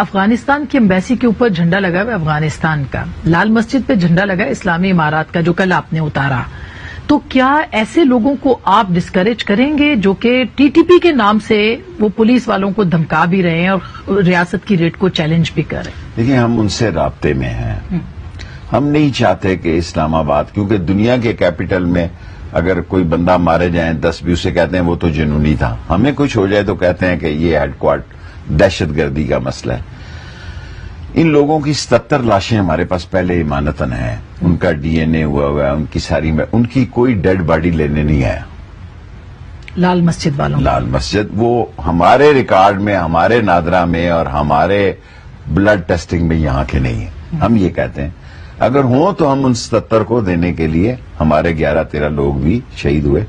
افغانستان کی ایمبیسی کے اوپر جھنڈا لگا ہوا ہے افغانستان کا، لال مسجد پہ جھنڈا لگا ہے اسلامی امارات کا جو کل آپ نے اتارا، تو کیا ایسے لوگوں کو آپ ڈسکریج کریں گے جو کہ ٹی ٹی پی کے نام سے وہ پولیس والوں کو دھمکا بھی رہے ہیں اور ریاست کی ریٹ کو چیلنج بھی کر رہے ہیں؟ دیکھیں، ہم ان سے رابطے میں ہیں. ہم نہیں چاہتے کہ اسلام آباد، کیونکہ دنیا کے کیپٹل میں اگر کوئی بندہ مارے جائیں 10 بھی اسے کہتے ہیں وہ تو جنونی تھا، ہمیں کچھ ہو جائے تو کہتے ہیں کہ یہ ہیڈ کوارٹر دہشت گردی کا مسئلہ ہے. ان لوگوں کی 77 لاشیں ہمارے پاس پہلے امانتاً ہیں، ان کا ڈی این اے ہوا ہے، ان کی ساری ان کی کوئی ڈیڈ باڈی لینے نہیں آیا. لال مسجد والوں، لال مسجد وہ ہمارے ریکارڈ میں، ہمارے نادرا میں اور ہمارے بلڈ ٹیسٹنگ میں یہاں کے نہیں ہیں. ہم یہ کہتے ہیں اگر ہوں تو ہم ان 77 کو دینے کے لیے، ہمارے 11-13 لوگ بھی شہید ہوئے.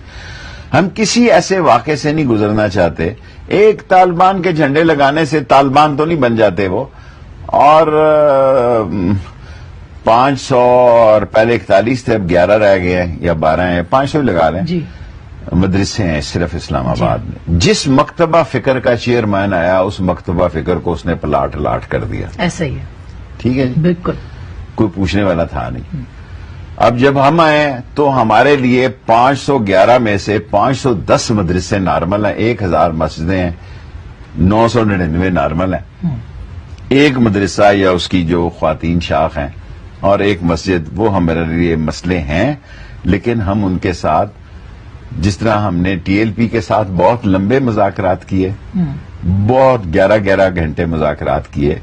ہم کسی ایسے واقعے سے نہیں گزرنا چاہتے. ایک طالبان کے جھنڈے لگانے سے طالبان تو نہیں بن جاتے وہ، اور 500 اور پہلے 41 تھے، اب 11 رہ گئے ہیں یا 12 ہیں، 500 لگا لیں. جی مدرسے ہیں صرف اسلام آباد میں. جس مکتبہ فکر کا چیئرمین آیا اس مکتبہ فکر کو اس نے پلاٹ کر دیا. ایسا ہی ہے. ٹھیک ہے جی، بالکل کوئی پوچھنے والا تھا نہیں. اب جب ہم آئے تو ہمارے لیے 511 میں سے 510 مدرسے نارمل ہیں، 1000 مسجدیں ہیں، 999 نارمل ہیں. ایک مدرسہ یا اس کی جو خواتین شاخ ہیں اور ایک مسجد، وہ ہمارے لیے مسئلے ہیں. لیکن ہم ان کے ساتھ، جس طرح ہم نے ٹی ایل پی کے ساتھ بہت لمبے مذاکرات کیے، بہت 11 گھنٹے مذاکرات کیے،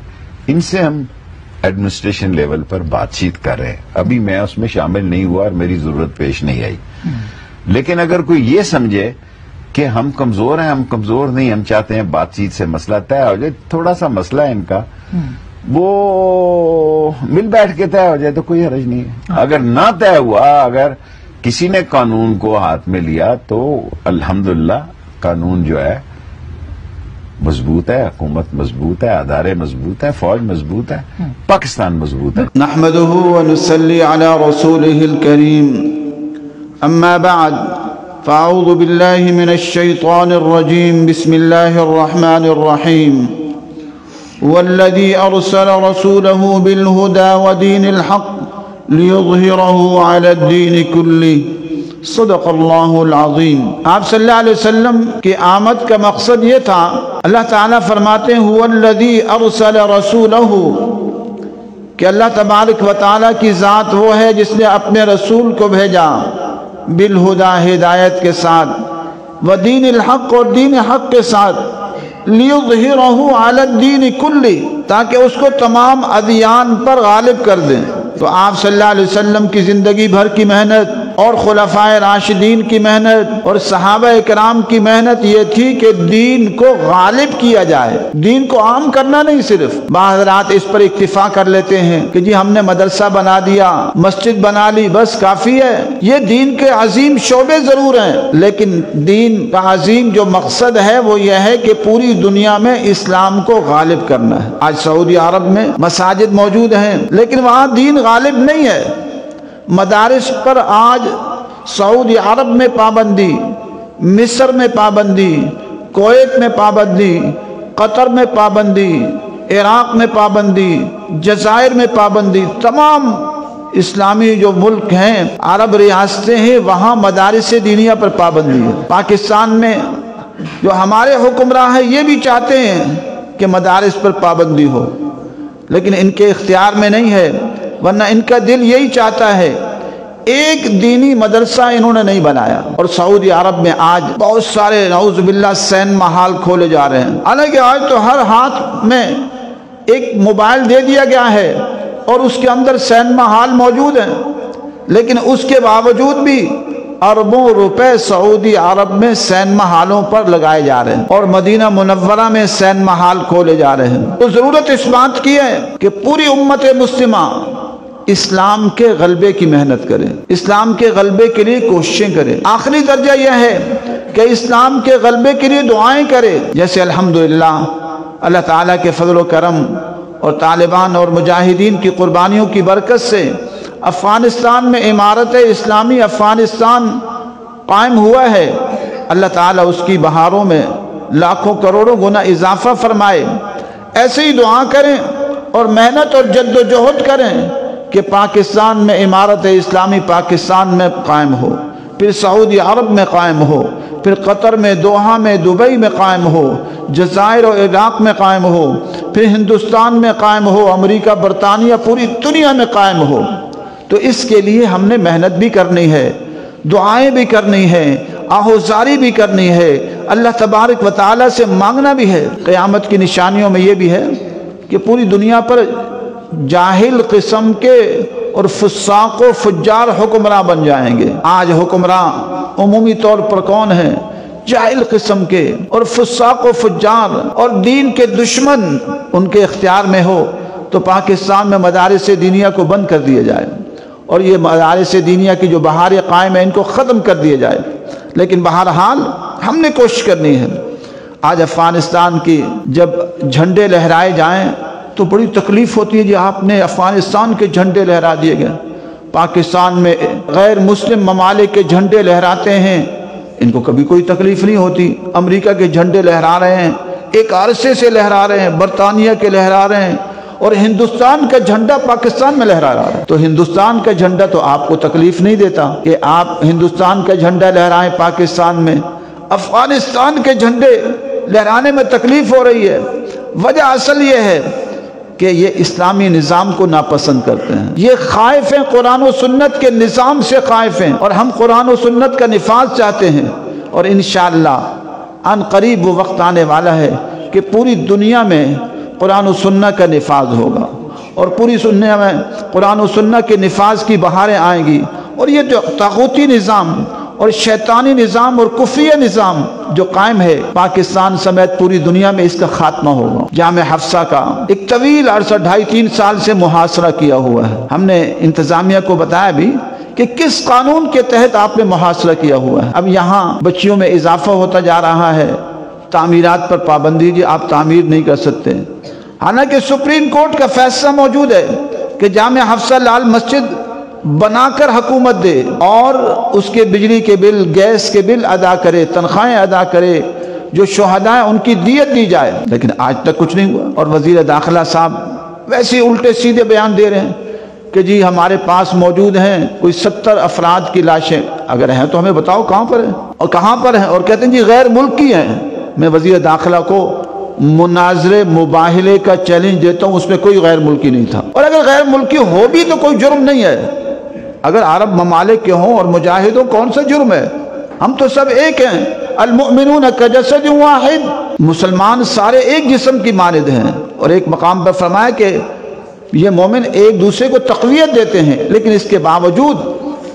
ان سے ہم ایڈمنسٹریشن لیول پر بات چیت کر رہے ہیں. ابھی میں اس میں شامل نہیں ہوا اور میری ضرورت پیش نہیں آئی. لیکن اگر کوئی یہ سمجھے کہ ہم کمزور ہیں، ہم کمزور نہیں، ہم چاہتے ہیں بات چیت سے مسئلہ طے ہو جائے. تھوڑا سا مسئلہ ہے ان کا، وہ مل بیٹھ کے طے ہو جائے تو کوئی حرج نہیں ہے. اگر نہ طے ہوا، اگر کسی نے قانون کو ہاتھ میں لیا تو الحمدللہ قانون جو ہے مضبوط ہے، حکومت مضبوط ہے، ادارے مضبوط ہے، فوج مضبوط ہے، پاکستان مضبوط ہے. نحمده ونصلي على رسوله الكريم. اما بعد فاعوذ بالله من الشيطان الرجيم. بسم الله الرحمن الرحيم. والذي ارسل رسوله بالهدى ودين الحق ليظهره على الدين كله. صدق اللہ العظیم. آپ صلی اللہ علیہ وسلم کی آمد کا مقصد یہ تھا. اللہ تعالیٰ فرماتے ہیں هو الذی ارسل رسولہ، کہ اللہ تبارک و تعالیٰ کی ذات وہ ہے جس نے اپنے رسول کو بھیجا بالہدیٰ، ہدایت کے ساتھ، ودین الحق، اور دین حق کے ساتھ، لیظہرہ علی الدین کلہ، تاکہ اس کو تمام ادیان پر غالب کر دیں. تو آپ صلی اللہ علیہ وسلم کی زندگی بھر کی محنت اور خلفائے راشدین کی محنت اور صحابہ کرام کی محنت یہ تھی کہ دین کو غالب کیا جائے، دین کو عام کرنا نہیں. صرف بعض حضرات اس پر اکتفا کر لیتے ہیں کہ جی ہم نے مدرسہ بنا دیا، مسجد بنا لی، بس کافی ہے. یہ دین کے عظیم شعبے ضرور ہیں، لیکن دین کا عظیم جو مقصد ہے وہ یہ ہے کہ پوری دنیا میں اسلام کو غالب کرنا ہے. آج سعودی عرب میں مساجد موجود ہیں لیکن وہاں دین غالب نہیں ہے. مدارس پر آج سعودی عرب میں پابندی، مصر میں پابندی، کویت میں پابندی، قطر میں پابندی، عراق میں پابندی، جزائر میں پابندی. تمام اسلامی جو ملک ہیں، عرب ریاستیں ہیں، وہاں مدارس دینیہ پر پابندی ہے. پاکستان میں جو ہمارے حکمراں ہیں یہ بھی چاہتے ہیں کہ مدارس پر پابندی ہو، لیکن ان کے اختیار میں نہیں ہے، ورنہ ان کا دل یہی چاہتا ہے. ایک دینی مدرسہ انہوں نے نہیں بنایا. اور سعودی عرب میں آج بہت سارے نعوذ باللہ سینما ہال کھولے جا رہے ہیں. حالانکہ آج تو ہر ہاتھ میں ایک موبائل دے دیا گیا ہے اور اس کے اندر سینما ہال موجود ہیں، لیکن اس کے باوجود بھی اربوں روپے سعودی عرب میں سینما ہالوں پر لگائے جا رہے ہیں اور مدینہ منورہ میں سینما ہال کھولے جا رہے ہیں. تو ضرورت اس بات کی ہے کہ پوری امت مسلمہ اسلام کے غلبے کی محنت کرے، اسلام کے غلبے کے لیے کوششیں کرے. آخری درجہ یہ ہے کہ اسلام کے غلبے کے لیے دعائیں کرے. جیسے الحمدللہ اللہ تعالیٰ کے فضل و کرم اور طالبان اور مجاہدین کی قربانیوں کی برکت سے افغانستان میں امارت اسلامی افغانستان قائم ہوا ہے. اللہ تعالیٰ اس کی بہاروں میں لاکھوں کروڑوں گنا اضافہ فرمائے. ایسے ہی دعا کریں اور محنت اور جد و جہد کریں کہ پاکستان میں امارت اسلامی پاکستان میں قائم ہو، پھر سعودی عرب میں قائم ہو، پھر قطر میں، دوحہ میں، دبئی میں قائم ہو، جزائر اور عراق میں قائم ہو، پھر ہندوستان میں قائم ہو، امریکہ، برطانیہ، پوری دنیا میں قائم ہو۔ تو اس کے لیے ہم نے محنت بھی کرنی ہے، دعائیں بھی کرنی ہے، آہوزاری بھی کرنی ہے، اللہ تبارک و تعالیٰ سے مانگنا بھی ہے۔ قیامت کی نشانیوں میں یہ بھی ہے کہ پوری دنیا پر جاہل قسم کے اور فساق و فجار حکمراں بن جائیں گے۔ آج حکمراں عمومی طور پر کون ہیں؟ جاہل قسم کے اور فساق و فجار اور دین کے دشمن ان کے اختیار میں ہو تو پاکستان میں مدارس دینیہ کو بند کر دیا جائے اور یہ مدارس دینیہ کی جو بہاریں قائم ہیں ان کو ختم کر دیا جائے۔ لیکن بہرحال ہم نے کوشش کرنی ہے۔ آج افغانستان کی جب جھنڈے لہرائے جائیں تو بڑی تکلیف ہوتی ہے، جی آپ نے افغانستان کے جھنڈے لہرا دیے گئے۔ پاکستان میں غیر مسلم ممالک کے جھنڈے لہراتے ہیں، ان کو کبھی کوئی تکلیف نہیں ہوتی۔ امریکہ کے جھنڈے لہرا رہے ہیں، ایک عرصے سے لہرا رہے ہیں، برطانیہ کے لہرا رہے ہیں، اور ہندوستان کا جھنڈا پاکستان میں لہرا رہا ہے۔ تو ہندوستان کا جھنڈا تو آپ کو تکلیف نہیں دیتا کہ آپ ہندوستان کا جھنڈا لہرائیں پاکستان میں، افغانستان کے جھنڈے لہرانے میں تکلیف ہو رہی ہے۔ وجہ اصل یہ ہے کہ یہ اسلامی نظام کو ناپسند کرتے ہیں، یہ خائف ہیں، قرآن و سنت کے نظام سے خائف ہیں، اور ہم قرآن و سنت کا نفاذ چاہتے ہیں۔ اور انشاءاللہ ان قریب وہ وقت آنے والا ہے کہ پوری دنیا میں قرآن و سنت کا نفاذ ہوگا، اور پوری دنیا میں قرآن و سنت کے نفاذ کی بہاریں آئیں گی، اور یہ جو طاغوتی نظام اور شیطانی نظام اور کفریہ نظام جو قائم ہے پاکستان سمیت پوری دنیا میں، اس کا خاتمہ ہوگا۔ جامع حفصہ کا ایک طویل عرصہ 2.5-3 سال سے محاصرہ کیا ہوا ہے۔ ہم نے انتظامیہ کو بتایا بھی کہ کس قانون کے تحت آپ نے محاصرہ کیا ہوا ہے۔ اب یہاں بچیوں میں اضافہ ہوتا جا رہا ہے، تعمیرات پر پابندی، جی آپ تعمیر نہیں کر سکتے، حالانکہ سپریم کورٹ کا فیصلہ موجود ہے کہ جامع حفصہ لال مسجد بنا کر حکومت دے اور اس کے بجلی کے بل، گیس کے بل ادا کرے، تنخواہیں ادا کرے، جو شہداء ہیں ان کی دیت دی جائے، لیکن آج تک کچھ نہیں ہوا۔ اور وزیر داخلہ صاحب ویسے الٹے سیدھے بیان دے رہے ہیں کہ جی ہمارے پاس موجود ہیں کوئی 70 افراد کی لاشیں، اگر ہیں تو ہمیں بتاؤ کہاں پر ہیں اور کہاں پر ہیں، اور کہتے ہیں جی غیر ملکی ہیں۔ میں وزیر داخلہ کو مناظرے مباہلے کا چیلنج دیتا ہوں، اس میں کوئی غیر ملکی نہیں تھا، اور اگر غیر ملکی ہو بھی تو کوئی جرم نہیں ہے۔ اگر عرب ممالک کے ہوں اور مجاہدوں، کون سا جرم ہے؟ ہم تو سب ایک ہیں، المؤمنون کجسد واحد، مسلمان سارے ایک جسم کی مانند ہیں۔ اور ایک مقام پر فرمایا کہ یہ مومن ایک دوسرے کو تقویت دیتے ہیں، لیکن اس کے باوجود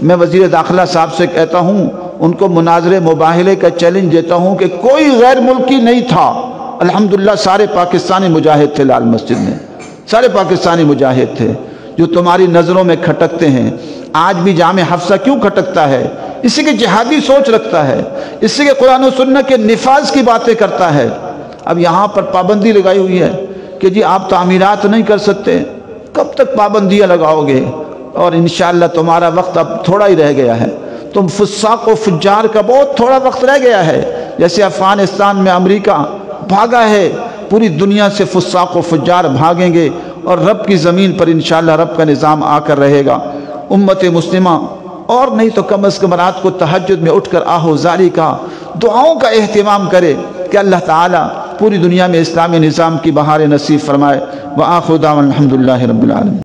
میں وزیر داخلہ صاحب سے کہتا ہوں، ان کو مناظرے مباہلے کا چیلنج دیتا ہوں کہ کوئی غیر ملکی نہیں تھا، الحمدللہ سارے پاکستانی مجاہد تھے لال مسجد میں، سارے پاکستانی مجاہد تھے جو تمہاری نظروں میں کھٹکتے ہیں۔ آج بھی جامع حفصہ کیوں کھٹکتا ہے؟ اس سے کہ جہادی سوچ رکھتا ہے، اس سے کہ قرآن و سنت کے نفاذ کی باتیں کرتا ہے۔ اب یہاں پر پابندی لگائی ہوئی ہے کہ جی آپ تعمیرات نہیں کر سکتے، کب تک پابندیاں لگاؤ گے؟ اور انشاءاللہ تمہارا وقت اب تھوڑا ہی رہ گیا ہے، تم فساق و فجار کا بہت تھوڑا وقت رہ گیا ہے۔ جیسے افغانستان میں امریکہ بھاگا ہے، پوری دنیا سے فساق و فجار بھاگیں گے، اور رب کی زمین پر انشاءاللہ رب کا نظام آ کر رہے گا۔ امت مسلمہ اور نہیں تو کم از کم رات کو تہجد میں اٹھ کر آہوزاری کا، دعاؤں کا اہتمام کرے کہ اللہ تعالیٰ پوری دنیا میں اسلامی نظام کی بہار نصیب فرمائے۔ وآخر دعوانا الحمدللہ رب العالمین۔